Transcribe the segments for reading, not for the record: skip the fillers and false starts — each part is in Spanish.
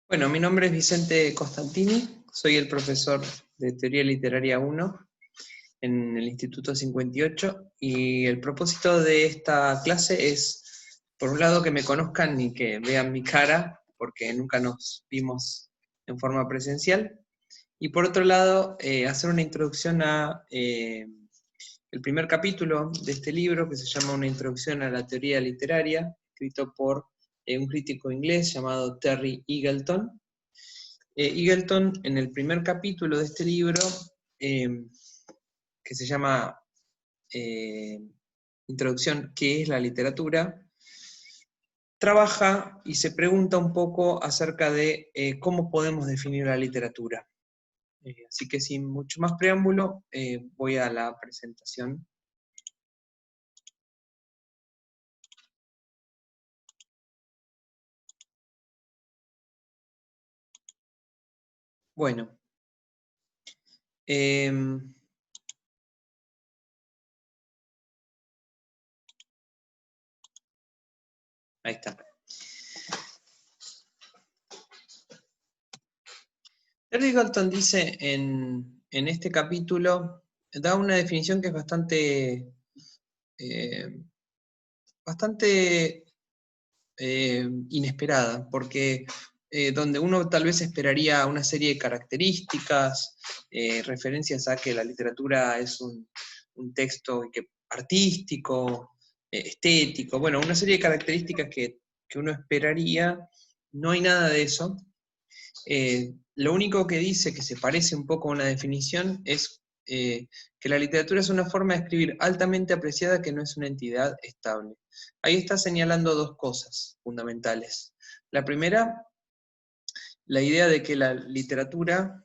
Bueno, mi nombre es Vicente Costantini, soy el profesor de Teoría Literaria 1 en el Instituto 58, y el propósito de esta clase es, por un lado, que me conozcan y que vean mi cara, porque nunca nos vimos en forma presencial, y por otro lado, hacer una introducción a el primer capítulo de este libro, que se llama Una introducción a la teoría literaria, escrito por un crítico inglés llamado Terry Eagleton. Eagleton, en el primer capítulo de este libro, que se llama Introducción, ¿qué es la literatura?, trabaja y se pregunta un poco acerca de cómo podemos definir la literatura. Así que sin mucho más preámbulo, voy a la presentación. Bueno, ahí está. Terry Eagleton dice en este capítulo, da una definición que es bastante inesperada, porque donde uno tal vez esperaría una serie de características, referencias a que la literatura es un texto artístico, estético, bueno, una serie de características que uno esperaría, no hay nada de eso. Lo único que dice que se parece un poco a una definición es que la literatura es una forma de escribir altamente apreciada que no es una entidad estable. Ahí está señalando dos cosas fundamentales. La primera, la idea de que la literatura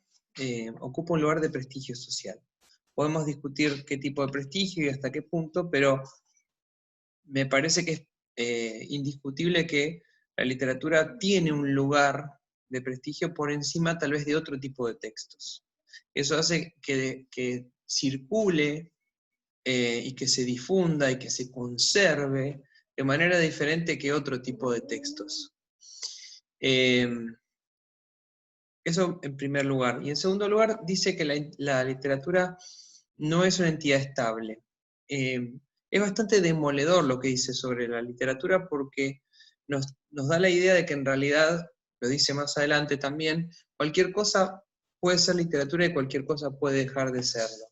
ocupa un lugar de prestigio social. Podemos discutir qué tipo de prestigio y hasta qué punto, pero me parece que es indiscutible que la literatura tiene un lugar de prestigio por encima tal vez de otro tipo de textos. Eso hace que circule y que se difunda y que se conserve de manera diferente que otro tipo de textos. Eso en primer lugar. Y en segundo lugar, dice que la literatura no es una entidad estable. Es bastante demoledor lo que dice sobre la literatura, porque nos da la idea de que en realidad, lo dice más adelante también, cualquier cosa puede ser literatura y cualquier cosa puede dejar de serlo.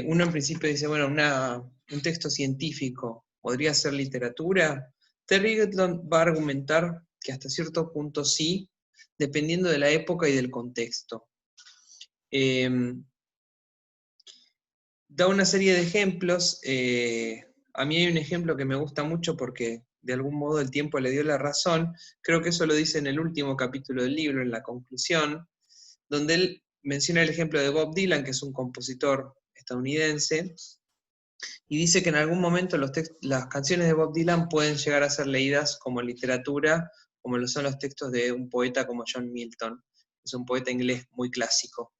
Uno en principio dice, bueno, un texto científico podría ser literatura. Terry Eagleton va a argumentar que hasta cierto punto sí, dependiendo de la época y del contexto. Da una serie de ejemplos. A mí hay un ejemplo que me gusta mucho porque de algún modo el tiempo le dio la razón. Creo que eso lo dice en el último capítulo del libro, en la conclusión, donde él menciona el ejemplo de Bob Dylan, que es un compositor estadounidense, y dice que en algún momento las canciones de Bob Dylan pueden llegar a ser leídas como literatura, como lo son los textos de un poeta como John Milton, que es un poeta inglés muy clásico.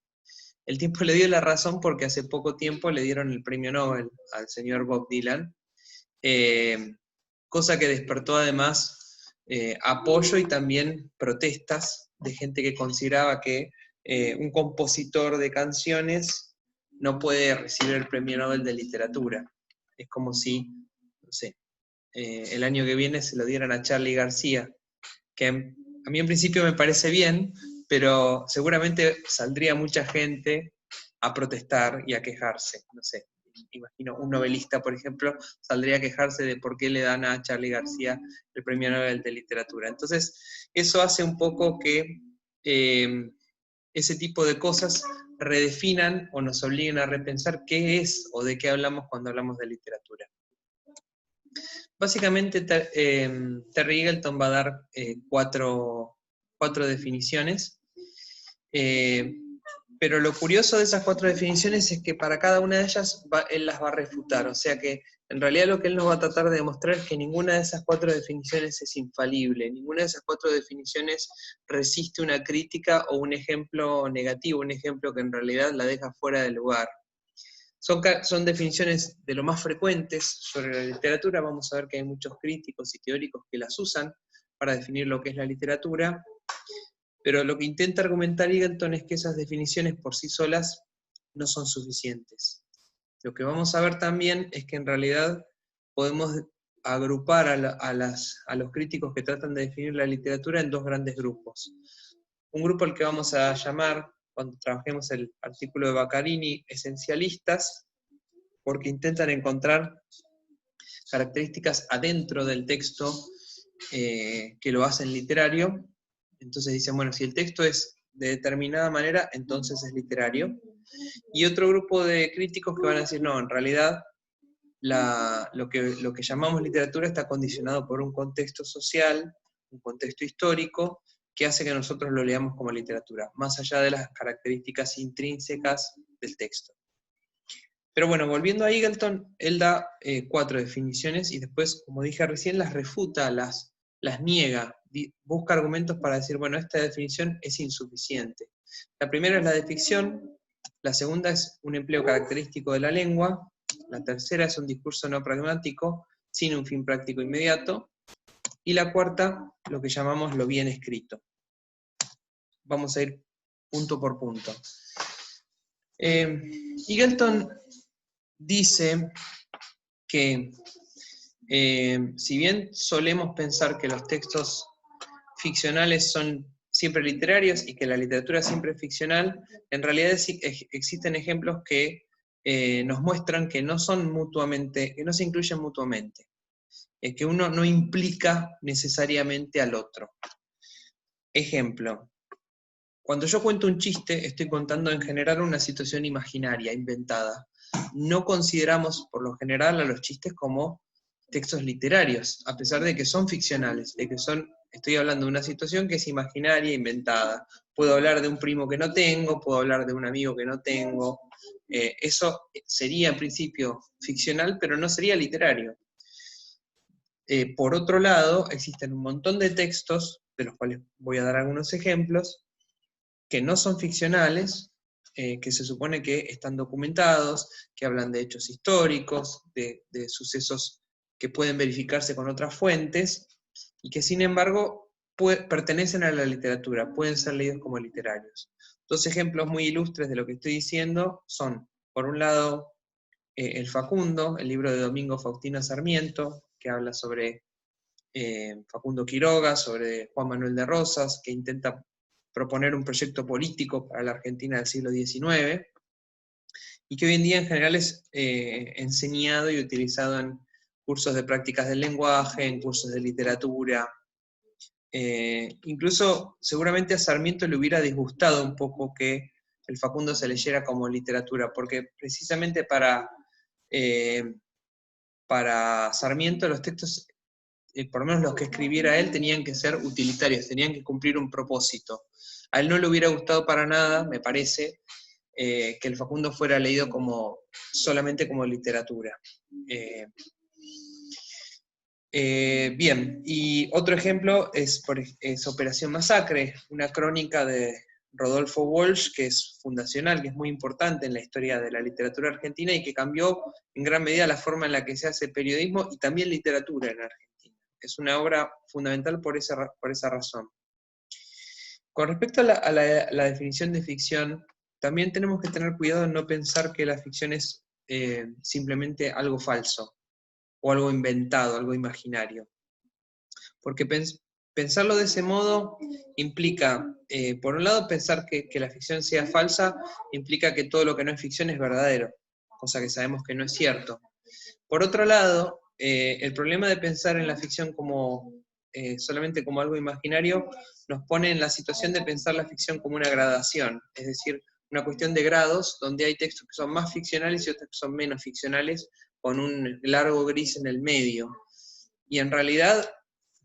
El tiempo le dio la razón porque hace poco tiempo le dieron el premio Nobel al señor Bob Dylan, cosa que despertó además apoyo y también protestas de gente que consideraba que un compositor de canciones no puede recibir el premio Nobel de literatura. Es como si, no sé, el año que viene se lo dieran a Charly García, que a mí en principio me parece bien, pero seguramente saldría mucha gente a protestar y a quejarse. No sé, imagino un novelista, por ejemplo, saldría a quejarse de por qué le dan a Charly García el premio Nobel de literatura. Entonces, eso hace un poco que ese tipo de cosas redefinan o nos obliguen a repensar qué es o de qué hablamos cuando hablamos de literatura. Básicamente, Terry Eagleton va a dar cuatro definiciones, pero lo curioso de esas cuatro definiciones es que para cada una de ellas él las va a refutar, o sea que en realidad lo que él nos va a tratar de demostrar es que ninguna de esas cuatro definiciones es infalible, ninguna de esas cuatro definiciones resiste una crítica o un ejemplo negativo, un ejemplo que en realidad la deja fuera de lugar. Son definiciones de lo más frecuentes sobre la literatura. Vamos a ver que hay muchos críticos y teóricos que las usan para definir lo que es la literatura. pero lo que intenta argumentar Eagleton es que esas definiciones por sí solas no son suficientes. Lo que vamos a ver también es que en realidad podemos agrupar a los críticos que tratan de definir la literatura en dos grandes grupos. Un grupo al que vamos a llamar, cuando trabajemos el artículo de Baccarini, esencialistas, porque intentan encontrar características adentro del texto que lo hacen literario. Entonces dicen, bueno, si el texto es de determinada manera, entonces es literario. Y otro grupo de críticos que van a decir, no, en realidad lo que llamamos literatura está condicionado por un contexto social, un contexto histórico, que hace que nosotros lo leamos como literatura, más allá de las características intrínsecas del texto. Pero bueno, volviendo a Eagleton, él da 4 definiciones y después, como dije recién, las refuta, las niega, busca argumentos para decir, bueno, esta definición es insuficiente. La primera es la de ficción, la segunda es un empleo característico de la lengua, la tercera es un discurso no pragmático, sin un fin práctico inmediato, y la cuarta, lo que llamamos lo bien escrito. Vamos a ir punto por punto. Eagleton dice que si bien solemos pensar que los textos ficcionales son siempre literarios y que la literatura siempre es ficcional, en realidad existen ejemplos que nos muestran que no son mutuamente, que no se incluyen mutuamente, que uno no implica necesariamente al otro. Ejemplo, cuando yo cuento un chiste, estoy contando en general una situación imaginaria, inventada. No consideramos, por lo general, a los chistes como textos literarios, a pesar de que son ficcionales, estoy hablando de una situación que es imaginaria, inventada. Puedo hablar de un primo que no tengo, puedo hablar de un amigo que no tengo. Eso sería en principio ficcional, pero no sería literario. Por otro lado, existen un montón de textos, de los cuales voy a dar algunos ejemplos, que no son ficcionales, que se supone que están documentados, que hablan de hechos históricos, de sucesos que pueden verificarse con otras fuentes, y que sin embargo pertenecen a la literatura, pueden ser leídos como literarios. Dos ejemplos muy ilustres de lo que estoy diciendo son, por un lado, El Facundo, el libro de Domingo Faustino Sarmiento, que habla sobre Facundo Quiroga, sobre Juan Manuel de Rosas, que intenta proponer un proyecto político para la Argentina del siglo XIX, y que hoy en día en general es enseñado y utilizado en cursos de prácticas del lenguaje, en cursos de literatura. Incluso seguramente a Sarmiento le hubiera disgustado un poco que el Facundo se leyera como literatura, porque precisamente para Sarmiento los textos, por lo menos los que escribiera él, tenían que ser utilitarios, tenían que cumplir un propósito. A él no le hubiera gustado para nada, me parece, que el Facundo fuera leído solamente como literatura. Bien, y otro ejemplo es Operación Masacre, una crónica de Rodolfo Walsh, que es fundacional, que es muy importante en la historia de la literatura argentina y que cambió en gran medida la forma en la que se hace periodismo y también literatura en Argentina. Es una obra fundamental por esa razón. Con respecto a la definición de ficción, también tenemos que tener cuidado en no pensar que la ficción es simplemente algo falso, o algo inventado, algo imaginario. Porque pensarlo de ese modo implica, por un lado, pensar que la ficción sea falsa, implica que todo lo que no es ficción es verdadero, cosa que sabemos que no es cierto. Por otro lado, el problema de pensar en la ficción solamente como algo imaginario nos pone en la situación de pensar la ficción como una gradación, es decir, una cuestión de grados, donde hay textos que son más ficcionales y otros que son menos ficcionales, con un largo gris en el medio. Y en realidad,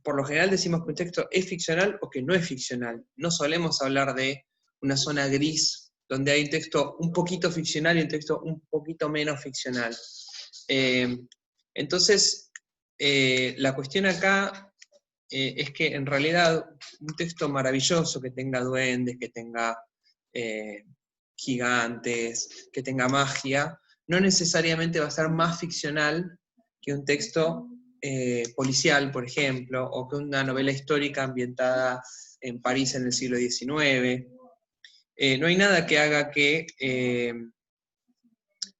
por lo general decimos que un texto es ficcional o que no es ficcional. No solemos hablar de una zona gris, donde hay un texto un poquito ficcional y un texto un poquito menos ficcional. Entonces, la cuestión acá es que en realidad un texto maravilloso que tenga duendes, que tenga gigantes, que tenga magia, no necesariamente va a ser más ficcional que un texto policial, por ejemplo, o que una novela histórica ambientada en París en el siglo XIX. No hay nada que haga que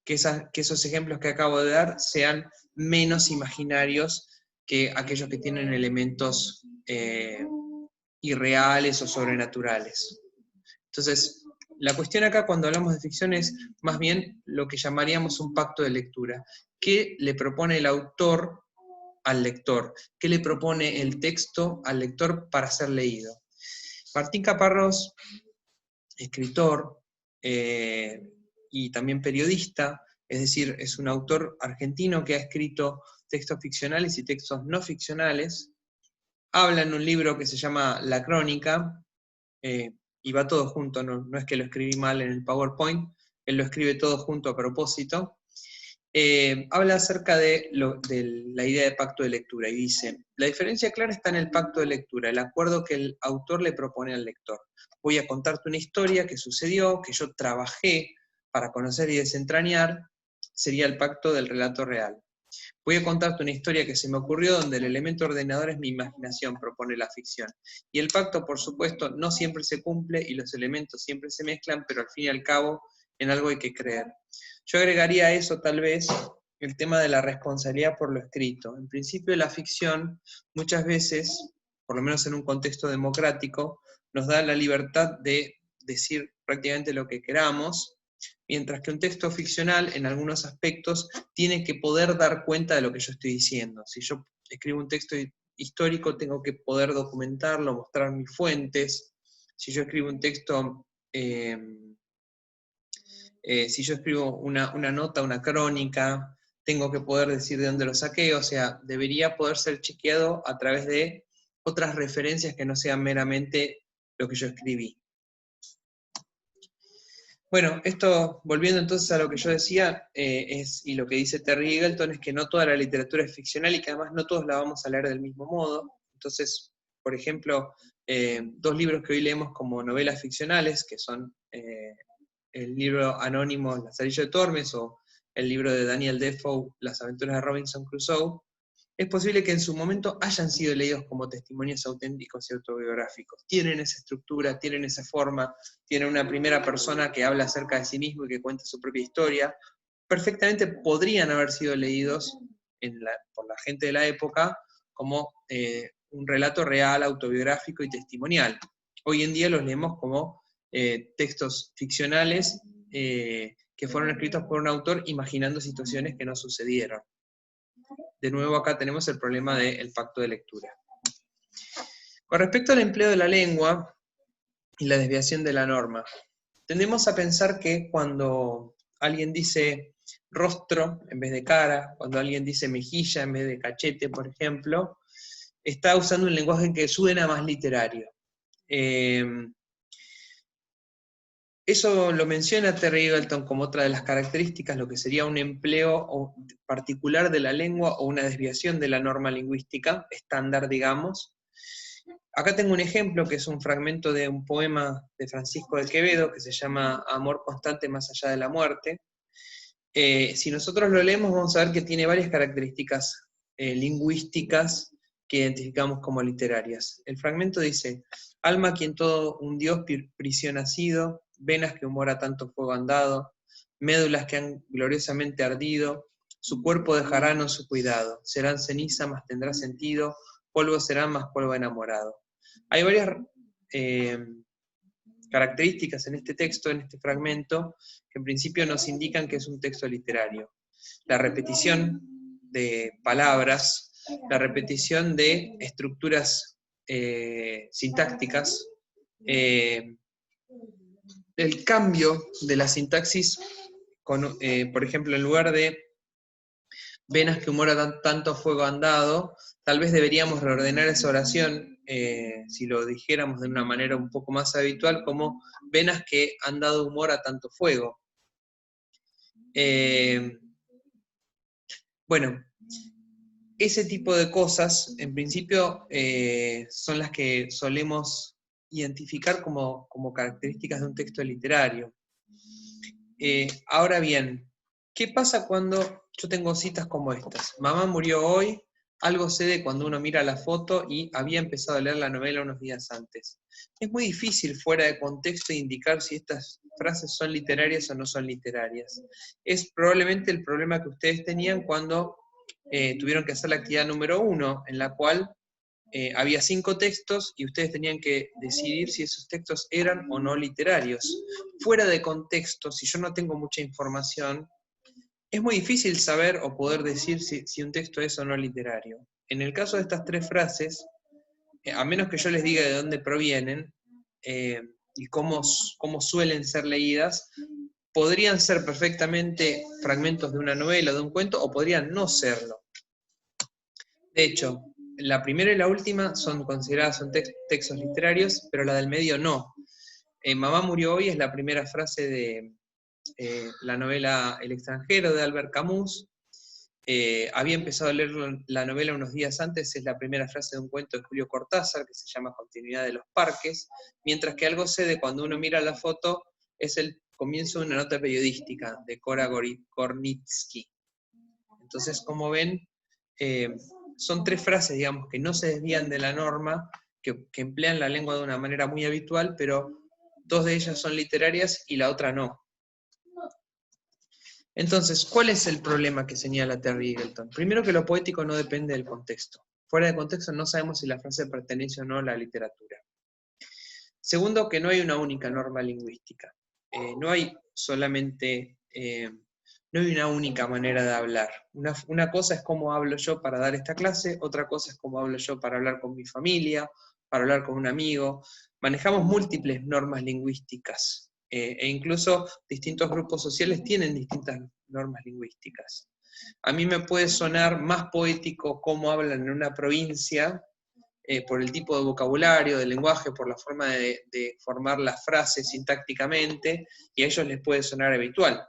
esos ejemplos que acabo de dar sean menos imaginarios que aquellos que tienen elementos irreales o sobrenaturales. Entonces, la cuestión acá cuando hablamos de ficción es más bien lo que llamaríamos un pacto de lectura. ¿Qué le propone el autor al lector? ¿Qué le propone el texto al lector para ser leído? Martín Caparrós, escritor y también periodista, es decir, es un autor argentino que ha escrito textos ficcionales y textos no ficcionales, habla en un libro que se llama La Crónica, y va todo junto, no es que lo escribí mal en el PowerPoint, él lo escribe todo junto a propósito. Habla acerca de la idea de pacto de lectura y dice, la diferencia clara está en el pacto de lectura, el acuerdo que el autor le propone al lector. Voy a contarte una historia que sucedió, que yo trabajé para conocer y desentrañar, sería el pacto del relato real. Voy a contarte una historia que se me ocurrió donde el elemento ordenador es mi imaginación, propone la ficción. Y el pacto, por supuesto, no siempre se cumple y los elementos siempre se mezclan, pero al fin y al cabo en algo hay que creer. Yo agregaría a eso tal vez el tema de la responsabilidad por lo escrito. En principio la ficción muchas veces, por lo menos en un contexto democrático, nos da la libertad de decir prácticamente lo que queramos, mientras que un texto ficcional en algunos aspectos tiene que poder dar cuenta de lo que yo estoy diciendo. Si yo escribo un texto histórico tengo que poder documentarlo, mostrar mis fuentes. Si yo escribo un texto... si yo escribo una nota, una crónica, tengo que poder decir de dónde lo saqué, o sea, debería poder ser chequeado a través de otras referencias que no sean meramente lo que yo escribí. Bueno, esto, volviendo entonces a lo que yo decía, y lo que dice Terry Eagleton, es que no toda la literatura es ficcional y que además no todos la vamos a leer del mismo modo. Entonces, por ejemplo, dos libros que hoy leemos como novelas ficcionales, que son el libro anónimo Lazarillo de Tormes o el libro de Daniel Defoe, Las aventuras de Robinson Crusoe, es posible que en su momento hayan sido leídos como testimonios auténticos y autobiográficos. Tienen esa estructura, tienen esa forma, tienen una primera persona que habla acerca de sí mismo y que cuenta su propia historia. Perfectamente podrían haber sido leídos por la gente de la época como un relato real, autobiográfico y testimonial. Hoy en día los leemos como textos ficcionales que fueron escritos por un autor imaginando situaciones que no sucedieron. De nuevo acá tenemos el problema del pacto de lectura. Con respecto al empleo de la lengua y la desviación de la norma, tendemos a pensar que cuando alguien dice rostro en vez de cara, cuando alguien dice mejilla en vez de cachete, por ejemplo, está usando un lenguaje que suena más literario. Eso lo menciona Terry Eagleton como otra de las características, lo que sería un empleo particular de la lengua o una desviación de la norma lingüística, estándar, digamos. Acá tengo un ejemplo que es un fragmento de un poema de Francisco de Quevedo que se llama Amor constante más allá de la muerte. Si nosotros lo leemos vamos a ver que tiene varias características lingüísticas que identificamos como literarias. El fragmento dice, alma quien todo un dios prisión ha sido, venas que humor a tanto fuego han dado, médulas que han gloriosamente ardido, su cuerpo dejará no su cuidado, serán ceniza, mas tendrá sentido, polvo serán, más polvo enamorado. Hay varias características en este texto, en este fragmento, que en principio nos indican que es un texto literario. La repetición de palabras, la repetición de estructuras sintácticas, el cambio de la sintaxis, por ejemplo, en lugar de venas que humor a tanto fuego han dado, tal vez deberíamos reordenar esa oración, si lo dijéramos de una manera un poco más habitual, como venas que han dado humor a tanto fuego. Bueno, ese tipo de cosas, en principio, son las que solemos identificar como características de un texto literario. Ahora bien, ¿qué pasa cuando yo tengo citas como estas? Mamá murió hoy, algo cede cuando uno mira la foto y había empezado a leer la novela unos días antes. Es muy difícil fuera de contexto indicar si estas frases son literarias o no son literarias. Es probablemente el problema que ustedes tenían cuando tuvieron que hacer la actividad número 1, en la cual había 5 textos y ustedes tenían que decidir si esos textos eran o no literarios. Fuera de contexto, si yo no tengo mucha información, es muy difícil saber o poder decir si un texto es o no literario. En el caso de estas 3 frases, a menos que yo les diga de dónde provienen y cómo suelen ser leídas, podrían ser perfectamente fragmentos de una novela o de un cuento, o podrían no serlo. De hecho, la primera y la última son consideradas textos literarios, pero la del medio no. Mamá murió hoy es la primera frase de la novela El extranjero de Albert Camus. Había empezado a leer la novela unos días antes, es la primera frase de un cuento de Julio Cortázar que se llama Continuidad de los parques, mientras que algo cede cuando uno mira la foto es el comienzo de una nota periodística de Cora Gornitsky. Entonces, como ven, son 3 frases, digamos, que no se desvían de la norma, que emplean la lengua de una manera muy habitual, pero 2 de ellas son literarias y la otra no. Entonces, ¿cuál es el problema que señala Terry Eagleton? Primero, que lo poético no depende del contexto. Fuera de contexto no sabemos si la frase pertenece o no a la literatura. Segundo, que no hay una única norma lingüística. No hay solamente... no hay una única manera de hablar. Una cosa es cómo hablo yo para dar esta clase, otra cosa es cómo hablo yo para hablar con mi familia, para hablar con un amigo. Manejamos múltiples normas lingüísticas, e incluso distintos grupos sociales tienen distintas normas lingüísticas. A mí me puede sonar más poético cómo hablan en una provincia, por el tipo de vocabulario, del lenguaje, por la forma de formar las frases sintácticamente, y a ellos les puede sonar habitual.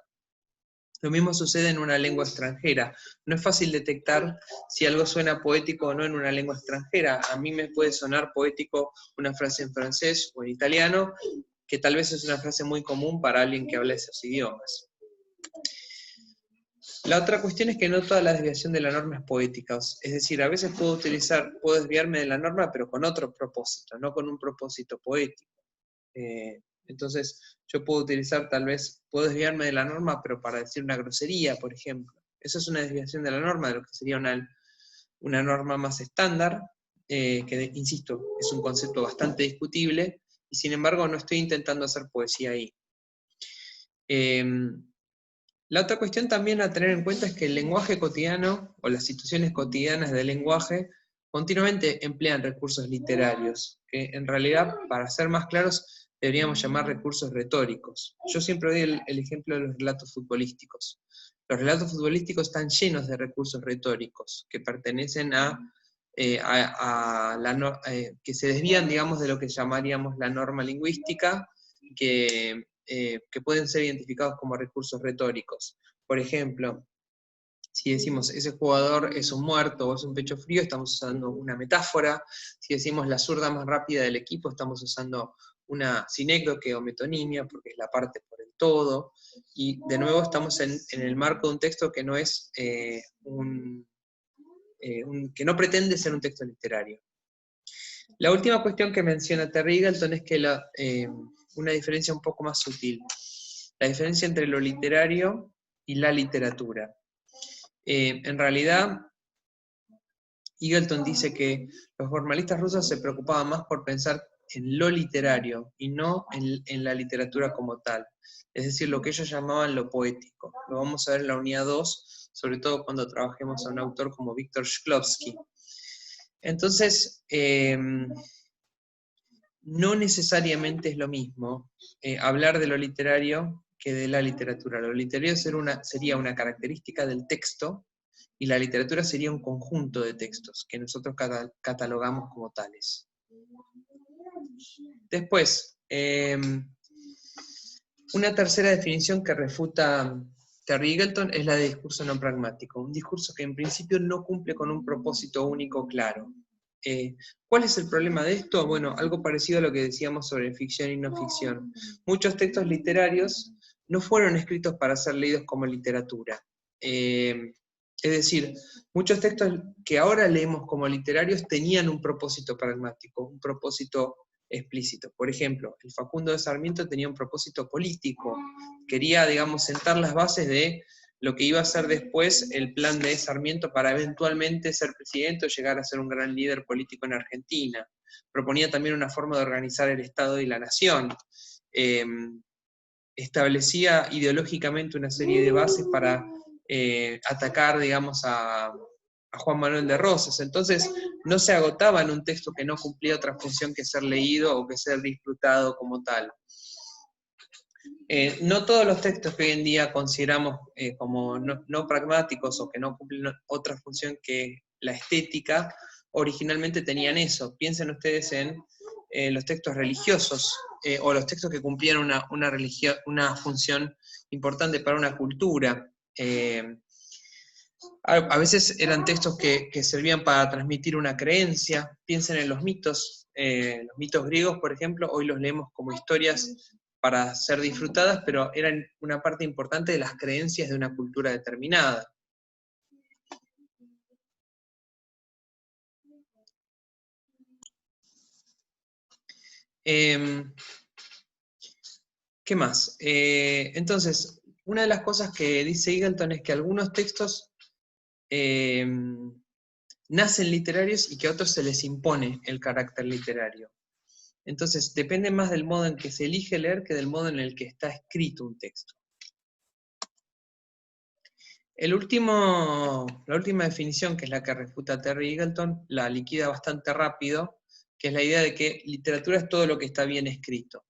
Lo mismo sucede en una lengua extranjera. No es fácil detectar si algo suena poético o no en una lengua extranjera. A mí me puede sonar poético una frase en francés o en italiano, que tal vez es una frase muy común para alguien que habla esos idiomas. La otra cuestión es que no toda la desviación de la norma es poética. Es decir, a veces puedo desviarme de la norma, pero con otro propósito, no con un propósito poético. Entonces, yo puedo desviarme de la norma, pero para decir una grosería, por ejemplo. Eso es una desviación de la norma, de lo que sería una norma más estándar, que, insisto, es un concepto bastante discutible, y sin embargo no estoy intentando hacer poesía ahí. La otra cuestión también a tener en cuenta es que el lenguaje cotidiano, o las situaciones cotidianas del lenguaje, continuamente emplean recursos literarios, que en realidad, para ser más claros, deberíamos llamar recursos retóricos. Yo siempre doy el ejemplo de los relatos futbolísticos. Los relatos futbolísticos están llenos de recursos retóricos, que pertenecen que se desvían, digamos, de lo que llamaríamos la norma lingüística, que pueden ser identificados como recursos retóricos. Por ejemplo, si decimos ese jugador es un muerto o es un pecho frío, estamos usando una metáfora. Si decimos la zurda más rápida del equipo, estamos usando una sinécdoque o metonimia, porque es la parte por el todo. Y de nuevo estamos en el marco de un texto que no es que no pretende ser un texto literario. La última cuestión que menciona Terry Eagleton es que una diferencia un poco más sutil. La diferencia entre lo literario y la literatura. En realidad, Eagleton dice que los formalistas rusos se preocupaban más por pensar en lo literario y no en la literatura como tal. Es decir, lo que ellos llamaban lo poético. Lo vamos a ver en la unidad 2, sobre todo cuando trabajemos a un autor como Víctor Shklovsky. Entonces, no necesariamente es lo mismo hablar de lo literario que de la literatura. Lo literario sería una característica del texto, y la literatura sería un conjunto de textos que nosotros catalogamos como tales. Después, una tercera definición que refuta Terry Eagleton es la de discurso no pragmático, un discurso que en principio no cumple con un propósito único claro. ¿Cuál es el problema de esto? Bueno, algo parecido a lo que decíamos sobre ficción y no ficción. Muchos textos literarios no fueron escritos para ser leídos como literatura. Es decir, muchos textos que ahora leemos como literarios tenían un propósito pragmático, un propósito explícito. Por ejemplo, el Facundo de Sarmiento tenía un propósito político, quería, digamos, sentar las bases de lo que iba a ser después el plan de Sarmiento para eventualmente ser presidente o llegar a ser un gran líder político en Argentina. Proponía también una forma de organizar el Estado y la nación. Establecía ideológicamente una serie de bases para atacar, digamos, a Juan Manuel de Rosas. Entonces, no se agotaba en un texto que no cumplía otra función que ser leído o que ser disfrutado como tal. No todos los textos que hoy en día consideramos como no pragmáticos o que no cumplen otra función que la estética, originalmente tenían eso. Piensen ustedes en los textos religiosos o los textos que cumplían una función importante para una cultura. A veces eran textos que servían para transmitir una creencia. Piensen en los mitos griegos, por ejemplo, hoy los leemos como historias para ser disfrutadas, pero eran una parte importante de las creencias de una cultura determinada. ¿Qué más? Entonces, una de las cosas que dice Eagleton es que algunos textos nacen literarios y que a otros se les impone el carácter literario. Entonces, depende más del modo en que se elige leer que del modo en el que está escrito un texto. La última definición, que es la que refuta Terry Eagleton, la liquida bastante rápido, que es la idea de que literatura es todo lo que está bien escrito.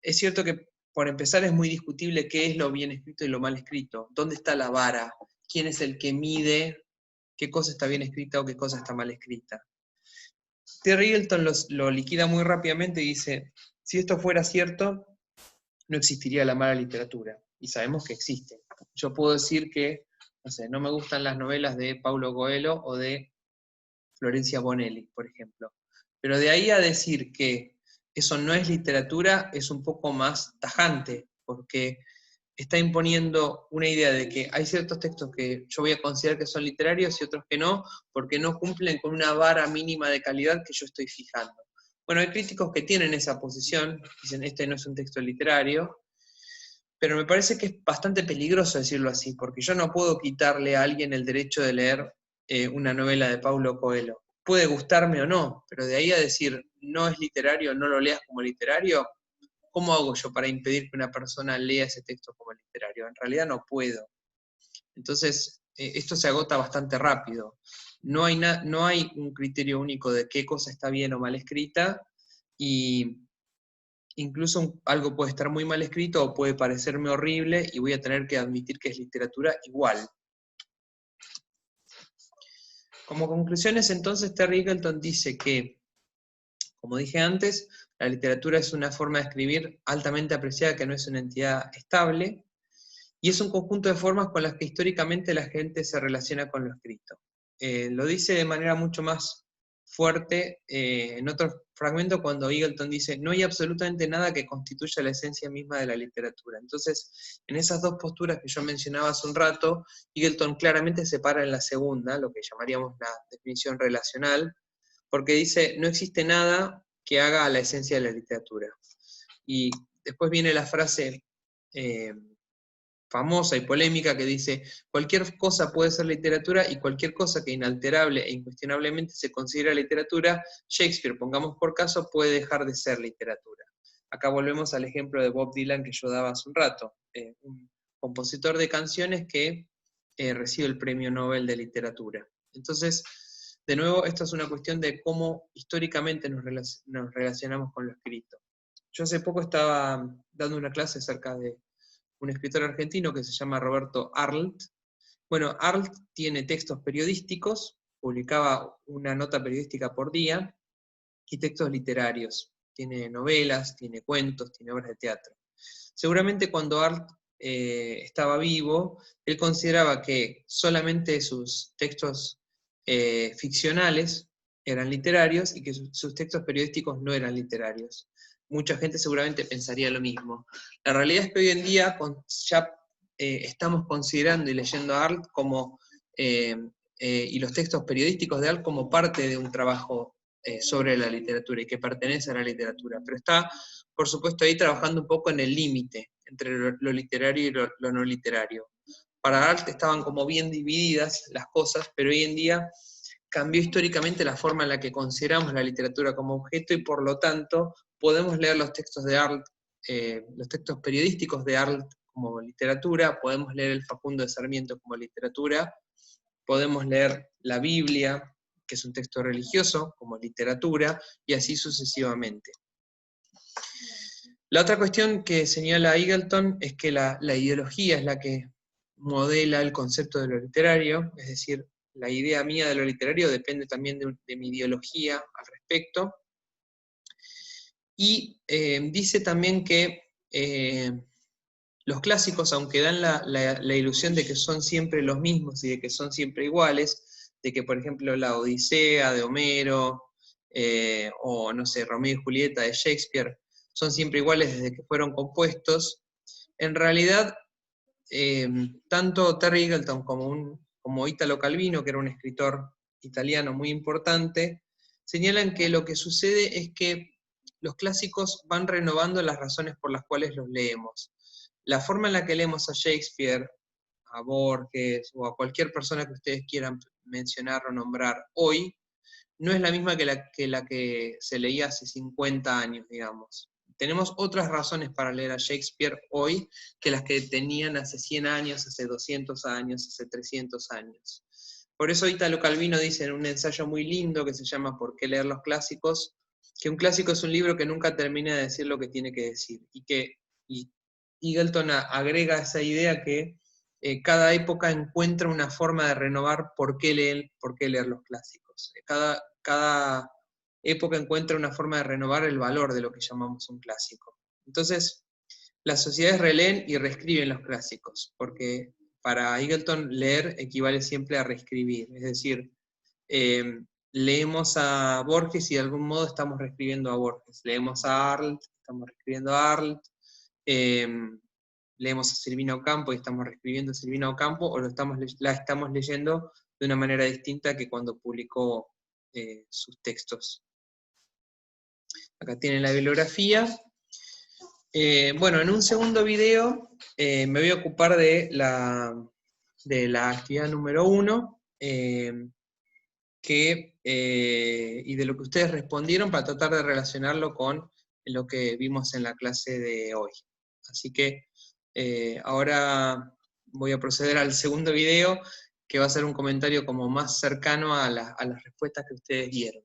Es cierto que, por empezar, es muy discutible qué es lo bien escrito y lo mal escrito. ¿Dónde está la vara? ¿Quién es el que mide qué cosa está bien escrita o qué cosa está mal escrita? Terry Eagleton lo liquida muy rápidamente y dice, si esto fuera cierto, no existiría la mala literatura. Y sabemos que existe. Yo puedo decir que, no sé, no me gustan las novelas de Paulo Coelho o de Florencia Bonelli, por ejemplo. Pero de ahí a decir que eso no es literatura es un poco más tajante, porque está imponiendo una idea de que hay ciertos textos que yo voy a considerar que son literarios y otros que no, porque no cumplen con una vara mínima de calidad que yo estoy fijando. Bueno, hay críticos que tienen esa posición, dicen, este no es un texto literario, pero me parece que es bastante peligroso decirlo así, porque yo no puedo quitarle a alguien el derecho de leer una novela de Paulo Coelho. Puede gustarme o no, pero de ahí a decir, no es literario, no lo leas como literario, ¿cómo hago yo para impedir que una persona lea ese texto como literario? En realidad no puedo. Entonces, esto se agota bastante rápido. No hay un criterio único de qué cosa está bien o mal escrita, y incluso algo puede estar muy mal escrito o puede parecerme horrible y voy a tener que admitir que es literatura igual. Como conclusiones, entonces, Terry Eagleton dice que, como dije antes, la literatura es una forma de escribir altamente apreciada que no es una entidad estable, y es un conjunto de formas con las que históricamente la gente se relaciona con lo escrito. Lo dice de manera mucho más fuerte en otro fragmento cuando Eagleton dice, no hay absolutamente nada que constituya la esencia misma de la literatura. Entonces, en esas dos posturas que yo mencionaba hace un rato, Eagleton claramente se para en la segunda, lo que llamaríamos la definición relacional, porque dice, no existe nada que haga a la esencia de la literatura. Y después viene la frase famosa y polémica que dice, cualquier cosa puede ser literatura y cualquier cosa que inalterable e incuestionablemente se considera literatura, Shakespeare, pongamos por caso, puede dejar de ser literatura. Acá volvemos al ejemplo de Bob Dylan que yo daba hace un rato, un compositor de canciones que recibe el Premio Nobel de Literatura. Entonces, de nuevo, esto es una cuestión de cómo históricamente nos relacionamos con lo escrito. Yo hace poco estaba dando una clase acerca de un escritor argentino que se llama Roberto Arlt. Bueno, Arlt tiene textos periodísticos, publicaba una nota periodística por día, y textos literarios. Tiene novelas, tiene cuentos, tiene obras de teatro. Seguramente cuando Arlt estaba vivo, él consideraba que solamente sus textos ficcionales eran literarios y que sus textos periodísticos no eran literarios. Mucha gente seguramente pensaría lo mismo. La realidad es que hoy en día, ya estamos considerando y leyendo a Arlt como, y los textos periodísticos de Arlt como parte de un trabajo sobre la literatura y que pertenece a la literatura, pero está, por supuesto, ahí trabajando un poco en el límite entre lo literario y lo no literario. Para Arlt estaban como bien divididas las cosas, pero hoy en día cambió históricamente la forma en la que consideramos la literatura como objeto y por lo tanto podemos leer los textos de Arlt, los textos periodísticos de Arlt como literatura, podemos leer el Facundo de Sarmiento como literatura, podemos leer la Biblia, que es un texto religioso, como literatura, y así sucesivamente. La otra cuestión que señala Eagleton es que la ideología es la que modela el concepto de lo literario, es decir, la idea mía de lo literario depende también de mi ideología al respecto. Y dice también que los clásicos, aunque dan la ilusión de que son siempre los mismos y de que son siempre iguales, de que por ejemplo la Odisea de Homero, o no sé, Romeo y Julieta de Shakespeare, son siempre iguales desde que fueron compuestos, en realidad tanto Terry Eagleton como Italo Calvino, que era un escritor italiano muy importante, señalan que lo que sucede es que los clásicos van renovando las razones por las cuales los leemos. La forma en la que leemos a Shakespeare, a Borges o a cualquier persona que ustedes quieran mencionar o nombrar hoy, no es la misma que la que se leía hace 50 años, digamos. Tenemos otras razones para leer a Shakespeare hoy que las que tenían hace 100 años, hace 200 años, hace 300 años. Por eso Italo Calvino dice en un ensayo muy lindo que se llama ¿Por qué leer los clásicos?, que un clásico es un libro que nunca termina de decir lo que tiene que decir. Y Eagleton agrega esa idea que cada época encuentra una forma de renovar por qué leer los clásicos. Cada época encuentra una forma de renovar el valor de lo que llamamos un clásico. Entonces, las sociedades releen y reescriben los clásicos, porque para Eagleton leer equivale siempre a reescribir, es decir, leemos a Borges y de algún modo estamos reescribiendo a Borges, leemos a Arlt, estamos reescribiendo a Arlt, leemos a Silvina Ocampo y estamos reescribiendo a Silvina Ocampo, o la estamos leyendo de una manera distinta que cuando publicó sus textos. Acá tienen la bibliografía. Bueno, en un segundo video me voy a ocupar de la actividad número 1, y de lo que ustedes respondieron para tratar de relacionarlo con lo que vimos en la clase de hoy. Así que ahora voy a proceder al segundo video, que va a ser un comentario como más cercano a las respuestas que ustedes dieron.